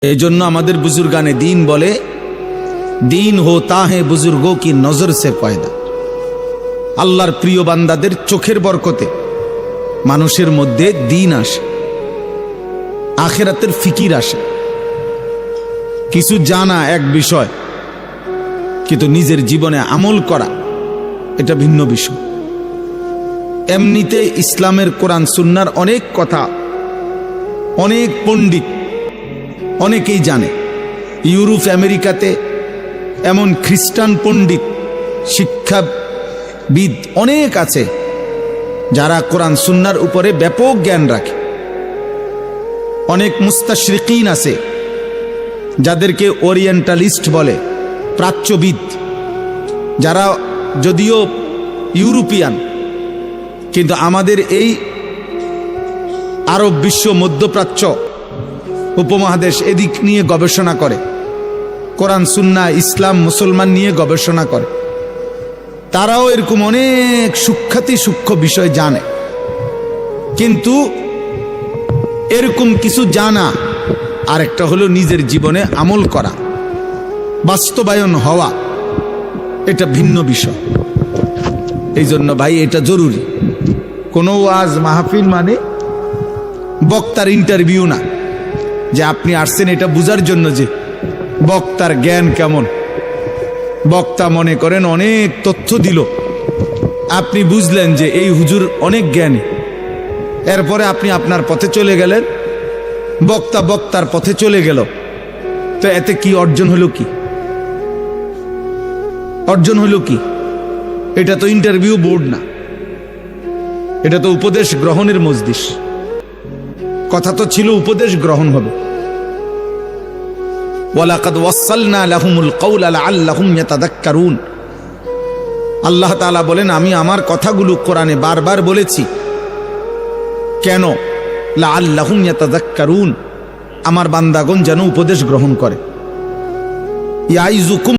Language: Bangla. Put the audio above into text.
এই জন্য আমাদের বুজুর্গানে দিন বলে, দিন হোতা হে বুজুর্গোं की नजर से पैदा। আল্লাহর প্রিয় বান্দাদের চোখের বরকতে মানুষের মধ্যে দিন আসে, আখিরাতের ফিকির আসে। কিছু জানা এক বিষয়, কিন্তু নিজের জীবনে আমল করা এটা ভিন্ন বিষয়। এমনিতে ইসলামের কোরআন সুন্নাহর অনেক কথা অনেক পণ্ডিত অনেকেই জানে। ইউরোপ আমেরিকাতে এমন খ্রিস্টান পণ্ডিত শিক্ষাবিদ অনেক আছে যারা কোরআন সুন্নাহর উপরে ব্যাপক জ্ঞান রাখে। অনেক মুস্তাশরিকিন আছে যাদেরকে ওরিয়েন্টালিস্ট বলে, প্রাচ্যবিদ, যারা যদিও ইউরোপিয়ান কিন্তু আমাদের এই আরব বিশ্ব, মধ্যপ্রাচ্য উপমহাদেশ এদিক নিয়ে গবেষণা করে, কোরআন সুন্নাহ ইসলাম মুসলমান নিয়ে গবেষণা করে। তারাও এরকম অনেক সূক্ষ্ম বিষয় জানে, কিন্তু এরকম কিছু জানা আর একটা হলো নিজের জীবনে আমল করা, বাস্তবায়ন হওয়া, এটা ভিন্ন বিষয়। এই জন্য ভাই এটা জরুরি। কোনো ওয়াজ মাহফিল মানে বক্তার ইন্টারভিউ না, যে আপনি আসছেন এটা বুঝার জন্য যে বক্তার জ্ঞান কেমন। বক্তা মনে করেন অনেক তথ্য দিল, আপনি বুঝলেন যে এই হুজুর অনেক জ্ঞানী, এরপরে আপনি আপনার পথে চলে গেলেন, বক্তা বক্তার পথে চলে গেল, তো এতে কি অর্জন হলো? কি অর্জন হলো? কি? এটা তো ইন্টারভিউ বোর্ড না, এটা তো উপদেশ গ্রহণের মজলিস। কথা তো ছিল উপদেশ গ্রহণ হবে। ওয়ালাকাদ ওয়াসালনা লাহুমুল কওলা লাআল্লাহুম ইয়াতাযাক্কারুন। আল্লাহ তাআলা বলেন, আমি আমার কথাগুলো কোরআনে বারবার বলেছি। কেন? লাআল্লাহুম ইয়াতাযাক্কারুন, আমার বান্দাগণ যেন উপদেশ গ্রহণ করে। ইয়াইযুকুম